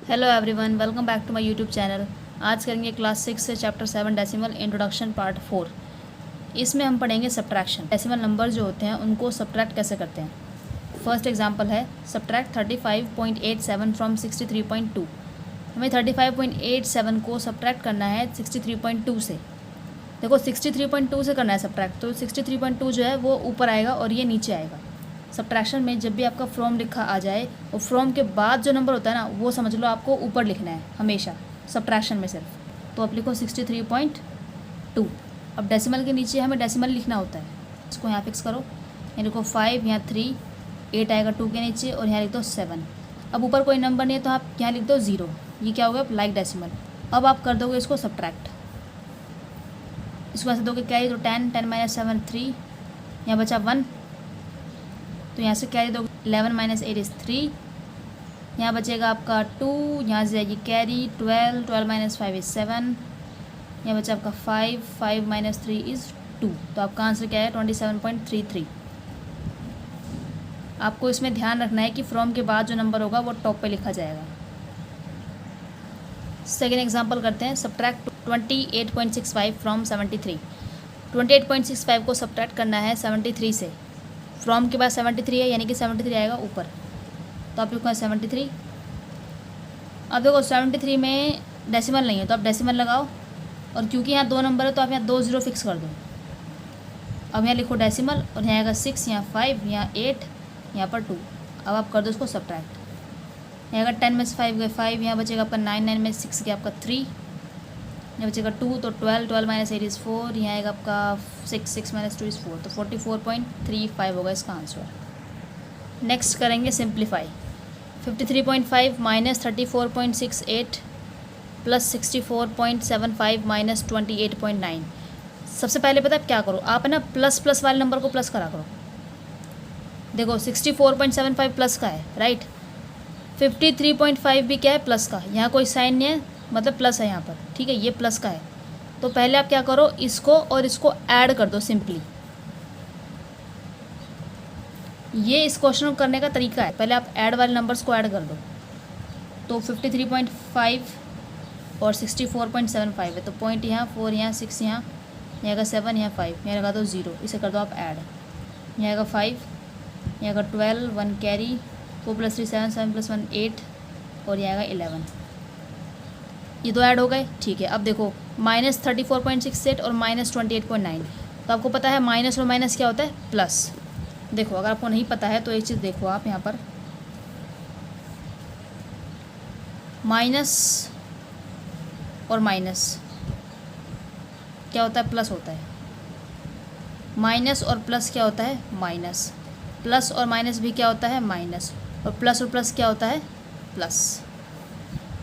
Hello everyone, welcome back to my YouTube channel. आज करेंगे class 6 से चैप्टर 7 डेसिमल इंट्रोडक्शन पार्ट 4। इसमें हम पढ़ेंगे सब्ट्रैक्शन। डेसिमल नंबर जो होते हैं उनको सब्ट्रैक्ट कैसे करते हैं। फर्स्ट एग्जांपल है सब्ट्रैक्ट 35.87 फ्रॉम 63.2। हमें 35.87 को सब्ट्रैक्ट करना है 63.2 से। देखो 63.2 से करना है सब्ट्रैक्ट, तो 63.2 जो है वो ऊपर आएगा और ये नीचे आएगा। सब्ट्रैक्शन में जब भी आपका फ्रॉम लिखा आ जाए और फ्रॉम के बाद जो नंबर होता है ना वो समझ लो आपको ऊपर लिखना है हमेशा, सब्ट्रैक्शन में सिर्फ। तो आप लिखो 63.2। अब डेसिमल के नीचे हमें डेसिमल लिखना होता है, इसको यहाँ फिक्स करो। यहाँ लिखो 5, यहाँ 3, 8 आएगा 2 के नीचे और यहाँ लिख दो 7। अब ऊपर कोई नंबर नहीं है तो आप यहाँ लिख दो 0। ये क्या होगा लाइक डेसिमल। अब आप कर दोगे इसको सब्ट्रैक्ट, इसको ऐसे दोगे कैरी तो 10 - 7 3, यहाँ बचा 1, तो यहाँ से कैरी दोगे 11 - 8 इज़ 3, यहाँ बचेगा आपका 2, यहाँ से जाएगी कैरी 12 - 5 इज़ 7, यहाँ बचा आपका 5 - 3 इज़ 2। तो आपका आंसर क्या है 27.33। आपको इसमें ध्यान रखना है कि फ्रॉम के बाद जो नंबर होगा वो टॉप पे लिखा जाएगा। सेकेंड एग्जाम्पल करते हैं सब्ट्रैक्ट 28.65 फ्रॉम 73। 28.65 को सब्ट्रैक्ट करना है 73 से। फ्रॉम के बाद 73 है यानी कि 73 आएगा ऊपर, तो आप लिखो 73। अब देखो 73 में डेसिमल नहीं है तो आप डेसिमल लगाओ, और क्योंकि यहाँ 2 नंबर है तो आप यहाँ 2 0 फिक्स कर दो। अब यहाँ लिखो डेसिमल और यहाँ आएगा 6, यहाँ 5, यहाँ 8, यहाँ पर 2। अब आप कर दो इसको सब्ट्रैक्ट। यहाँ आएगा 10 में से 5 गए 5, यहाँ बचेगा आपका 9, 9 में 6 गया आपका 3, यहाँ बचेगा 2, तो 12 - 8 इज़ 4, यहाँ आएगा आपका 6, 6 - 2 इज़ 4, तो 44.35 होगा इसका आंसर। नेक्स्ट करेंगे सिंप्लीफाई। 53.5 - 34.68 प्लस 64.75 - 28.9। सबसे पहले पता है क्या करो, आप है ना प्लस प्लस वाले नंबर को प्लस करा करो। देखो 64.75 प्लस का है, राइट। 53.5 भी क्या है प्लस का, यहाँ कोई साइन नहीं है मतलब प्लस है यहाँ पर, ठीक है, ये प्लस का है। तो पहले आप क्या करो, इसको और इसको ऐड कर दो सिंपली। ये इस क्वेश्चन को करने का तरीका है, पहले आप ऐड वाले नंबर्स को ऐड कर दो। तो 53.5 और 64.75 है, तो पॉइंट यहाँ 4, यहाँ 6, यहाँ आएगा 7, यहाँ 5, यहाँ लगा दो 0, इसे कर दो आप ऐड। यहाँ आएगा 5, यहाँ आएगा 12, 1 कैरी, 4 + 3 7, 7 + 1 8, और यहाँ आएगा 11। ये दो ऐड हो गए, ठीक है। अब देखो -34.68 और -28.9, तो आपको पता है माइनस और माइनस क्या होता है प्लस। देखो अगर आपको नहीं पता है तो एक चीज़ देखो, आप यहाँ पर माइनस और माइनस क्या होता है प्लस होता है, माइनस और प्लस क्या होता है माइनस, प्लस और माइनस भी क्या होता है माइनस, और प्लस क्या होता है प्लस।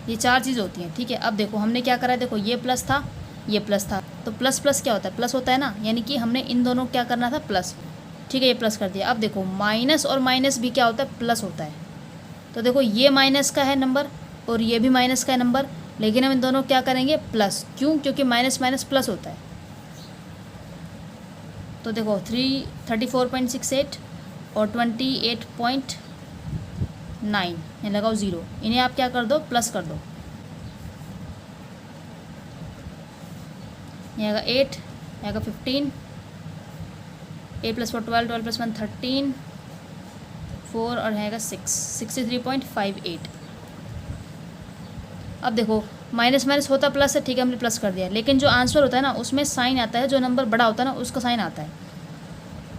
ये 4 चीज़ होती हैं, ठीक है। अब देखो हमने क्या करा है, देखो ये प्लस था, ये प्लस था, तो प्लस प्लस क्या होता है प्लस होता है ना, यानी कि हमने इन दोनों क्या करना था प्लस, ठीक है, ये प्लस कर दिया। अब देखो माइनस और माइनस भी क्या होता है प्लस होता है। तो देखो ये माइनस का है नंबर और ये भी माइनस का है नंबर, लेकिन हम इन दोनों क्या करेंगे प्लस, क्यों, क्योंकि माइनस माइनस प्लस होता है। तो देखो 34.68 और 28.9, यहाँ लगाओ 0, इन्हें आप क्या कर दो प्लस कर दो। यहाँ आएगा 8, यहाँ आएगा 15, 8 + 4 12, 12 + 1 13, 4 और आएगा 6, 63.58। अब देखो माइनस माइनस होता प्लस है, ठीक है, हमने प्लस कर दिया, लेकिन जो आंसर होता है ना उसमें साइन आता है, जो नंबर बड़ा होता है ना उसका साइन आता है।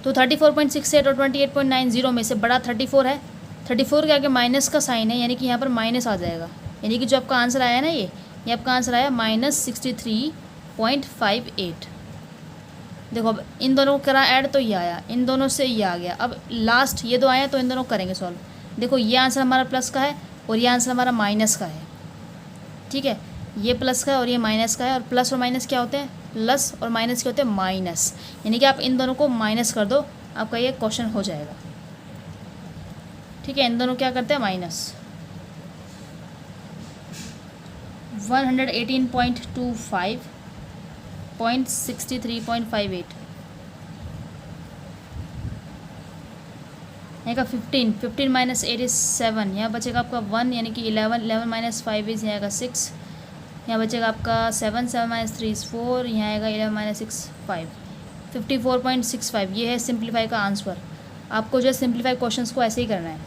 तो 34.68 और 28.90 में से बड़ा 34 है, 34 के आगे माइनस का साइन है, यानी कि यहाँ पर माइनस आ जाएगा, यानी कि जो आपका आंसर आया ना ये आपका आंसर आया -63.58। देखो अब इन दोनों को करा ऐड तो ये आया, इन दोनों से ये आ गया, अब लास्ट ये दो आए तो इन दोनों करेंगे सॉल्व। देखो ये आंसर हमारा प्लस का है और ये आंसर हमारा माइनस का है, ठीक है, ये प्लस का है और ये माइनस का है, और प्लस और माइनस क्या होते हैं प्लस, और माइनस क्या होते हैं माइनस, यानी कि आप इन दोनों को माइनस कर दो, आपका ये क्वेश्चन हो जाएगा, ठीक है। इन दोनों क्या करते हैं माइनस। 118.25 0.63.58 यहाँ का 15 माइनस 8 इज़ 7, यहाँ बचेगा आपका 1 यानी कि 11 माइनस 5 इज़ यहाँ का 6, यहाँ बचेगा आपका 7 माइनस 3 इज़ 4, यहाँ आएगा 11 माइनस 6 5, 54.65। ये है सिंप्लीफाई का आंसर। आपको जो है सिंप्लीफाई क्वेश्चंस को ऐसे ही करना है।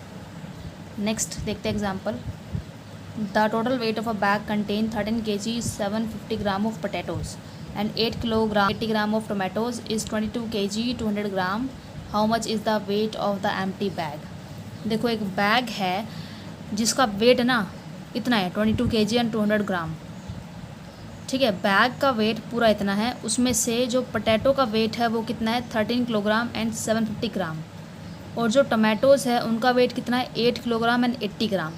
नेक्स्ट देखते हैं example. The total weight of a bag contain 13 kg 750 gram of potatoes and 8 kilogram 80 gram of tomatoes is 22 kg 200 gram. How much is the weight of the empty bag. देखो एक bag है जिसका wait है ना इतना है 22 kg and 200 ग्राम। ठीक है, बैग का वेट पूरा इतना है, उसमें से जो पोटैटो का वेट है वो कितना है 13 किलोग्राम एंड 750 ग्राम, और जो टमाटोज़ है उनका वेट कितना है 8 किलोग्राम एंड 80 ग्राम।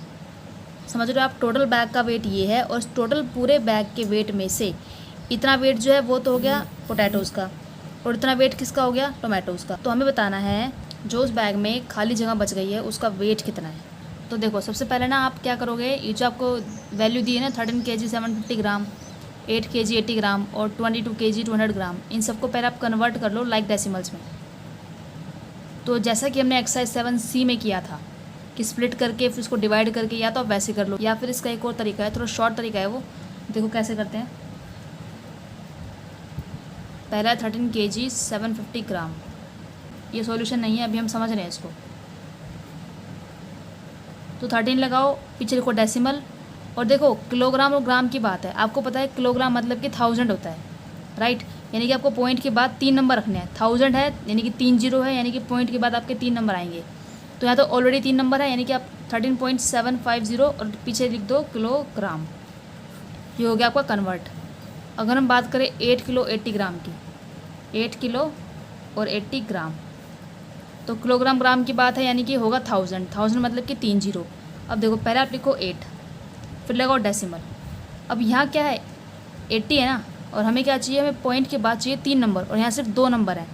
समझ रहे हो आप, टोटल बैग का वेट ये है, और टोटल पूरे बैग के वेट में से इतना वेट जो है वो तो हो गया पोटैटोज़ का, और इतना वेट किसका हो गया टोमेटोज़ का। तो हमें बताना है जो उस बैग में खाली जगह बच गई है उसका वेट कितना है। तो देखो सबसे पहले ना आप क्या करोगे, ये जो आपको वैल्यू दी है ना 13 kg 750 ग्राम, 8 kg 80 ग्राम और 22 kg 200 ग्राम, इन सबको पहले आप कन्वर्ट कर लो लाइक डेसिमल्स में। तो जैसा कि हमने एक्सरसाइज 7C में किया था कि स्प्लिट करके फिर उसको डिवाइड करके, या तो आप वैसे कर लो या फिर इसका एक और तरीका है, थोड़ा शॉर्ट तरीका है वो। देखो कैसे करते हैं। पहला है 13 kg 750 ग्राम, ये सॉल्यूशन नहीं है, अभी हम समझ रहे हैं इसको। तो 13 लगाओ, पीछे लिखो डेसिमल, और देखो किलोग्राम और ग्राम की बात है, आपको पता है किलोग्राम मतलब कि 1000 होता है, राइट। यानी कि आपको पॉइंट के बाद 3 नंबर रखने हैं। 1000 है यानी कि 3 जीरो है, यानी कि पॉइंट के बाद आपके 3 नंबर आएंगे। तो यहाँ तो ऑलरेडी 3 नंबर है, यानी कि आप 13.750 और पीछे लिख दो किलोग्राम। ये हो गया आपका कन्वर्ट। अगर हम बात करें 8 किलो 80 ग्राम की, 8 किलो और 80 ग्राम, तो किलोग्राम ग्राम की बात है, यानी कि होगा 1000 मतलब कि 3 जीरो। अब देखो पहले आप लिखो 8, फिर लगाओ डेसिमल। अब यहाँ क्या है 80 है ना, और हमें क्या चाहिए, हमें पॉइंट के बाद चाहिए 3 नंबर, और यहाँ सिर्फ 2 नंबर हैं,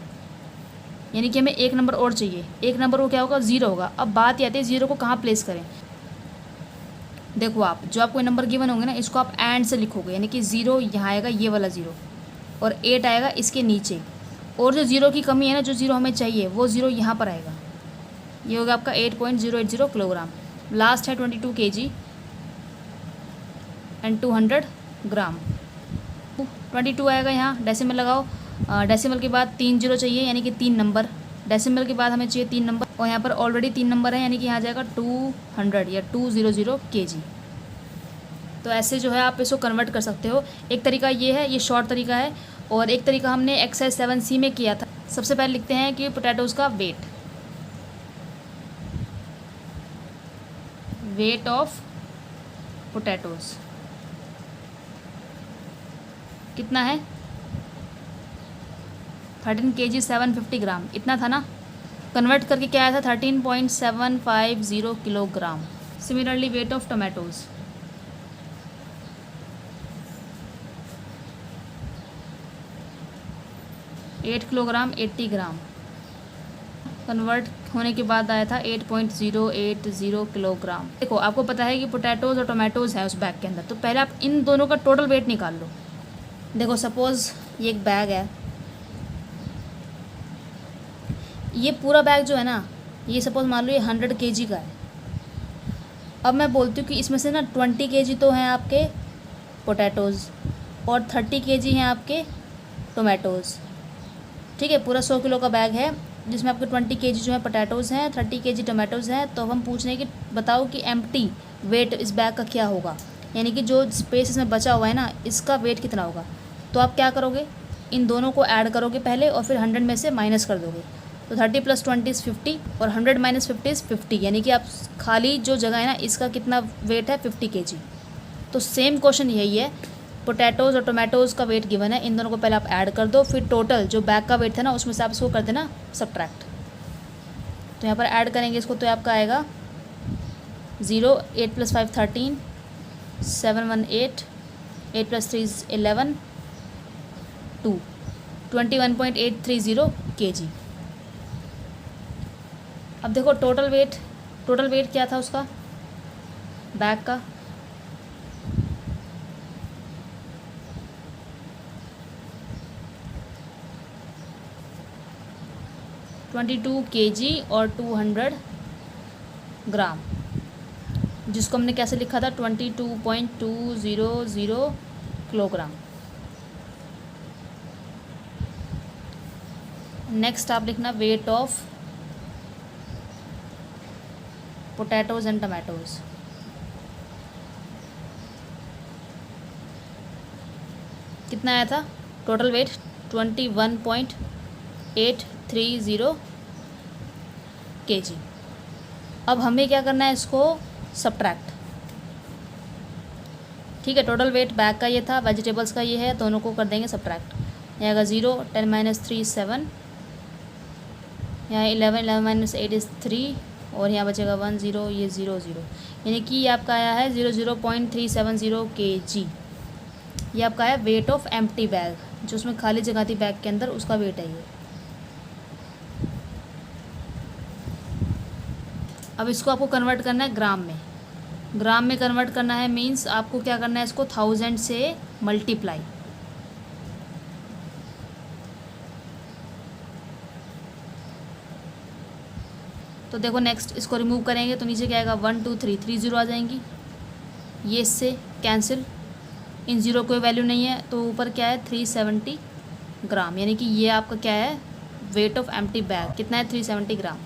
यानी कि हमें 1 नंबर और चाहिए। 1 नंबर वो क्या होगा 0 होगा। अब बात ये आती है 0 को कहाँ प्लेस करें। देखो आप जो आपको नंबर गिवन होंगे ना, इसको आप एंड से लिखोगे, यानी कि 0 यहाँ आएगा, ये वाला 0, और 8 आएगा इसके नीचे, और जो 0 की कमी है ना, जो 0 हमें चाहिए वो 0 यहाँ पर आएगा। ये होगा आपका 8.080 किलोग्राम। लास्ट है 22 kg एंड 200 ग्राम। 22 आएगा, यहाँ डेसिमल लगाओ, डेसिमल के बाद 3 जीरो चाहिए, यानी कि 3 नंबर। डेसिमल के बाद हमें चाहिए 3 नंबर, और यहाँ पर ऑलरेडी 3 नंबर है, यानी कि यहाँ जाएगा 200 या 200 kg। तो ऐसे जो है आप इसको कन्वर्ट कर सकते हो। एक तरीका ये है, ये शॉर्ट तरीका है, और एक तरीका हमने एक्सरसाइज 7C में किया था। सबसे पहले लिखते हैं कि पोटैटोज़ का वेट ऑफ पोटैटोज़ कितना है 13 kg 750 ग्राम, इतना था ना। कन्वर्ट करके क्या आया था 13.750 kilogram. Similarly weight of tomatoes, eight kilogram 80 gram, convert होने के बाद आया था 8.080 किलोग्राम। देखो आपको पता है कि पोटैटोज़ और टोमेटोज़ है उस बैग के अंदर, तो पहले आप इन दोनों का टोटल वेट निकाल लो। देखो सपोज़ ये एक बैग है, ये पूरा बैग जो है ना, ये सपोज़ मान लो ये 100 kg का है। अब मैं बोलती हूँ कि इसमें से ना 20 kg तो हैं आपके पोटैटोज़ और 30 kg हैं आपके टोमेटोज़। ठीक है, पूरा 100 किलो का बैग है जिसमें आपके 20 kg जो है पोटैटोज़ हैं, 30 kg टोमेटोज़ हैं। तो हम पूछ रहे हैं कि बताओ कि एम्प्टी वेट इस बैग का क्या होगा, यानी कि जो स्पेस इसमें बचा हुआ है ना, इसका वेट कितना होगा। तो आप क्या करोगे, इन दोनों को ऐड करोगे पहले, और फिर 100 में से माइनस कर दोगे। तो 30 + 20 इज़ 50, और 100 - 50 इज़ 50, यानी कि आप खाली जो जगह है ना, इसका कितना वेट है 50 kg। तो सेम क्वेश्चन यही है, पोटैटोज़ और टोमेटोज़ का वेट गिवन है, इन दोनों को पहले आप ऐड कर दो, फिर टोटल जो बैग का वेट था ना उसमें से आप इसको कर देना सब्ट्रैक्ट। तो यहाँ पर ऐड करेंगे इसको, तो आपका आएगा 0, 8 + 5 13, 7 1 8, 8 + 3 is 11, 2, 21.830 kg। अब देखो टोटल वेट क्या था उसका बैग का, (22 kg और 200 ग्राम, जिसको हमने कैसे लिखा था 22.200 किलोग्राम। नेक्स्ट आप लिखना weight of potatoes and tomatoes. कितना आया था टोटल वेट 21.830 kg। अब हमें क्या करना है, इसको सब्ट्रैक्ट। ठीक है, टोटल वेट बैग का ये था, वेजिटेबल्स का ये है, दोनों को कर देंगे सब्ट्रैक्ट। यहाँ आएगा 0, 10 - 3 7, यहाँ 11 - 8 इज़ 3, और यहाँ बचेगा 1 0, ये 0 0, यानी कि ये आपका आया है 00.370 kg। ये आपका है वेट ऑफ एम्प्टी बैग, जो उसमें खाली जगह थी बैग के अंदर, उसका वेट है ये। अब इसको आपको कन्वर्ट करना है ग्राम में। ग्राम में कन्वर्ट करना है मीन्स आपको क्या करना है, इसको 1000 से मल्टीप्लाई। तो देखो नेक्स्ट इसको रिमूव करेंगे तो नीचे क्या आएगा 1 2 3 3 0 आ जाएंगी, ये इससे कैंसिल, इन ज़ीरो कोई वैल्यू नहीं है, तो ऊपर क्या है 370 ग्राम, यानी कि ये आपका क्या है वेट ऑफ एम्प्टी बैग, कितना है 370 ग्राम।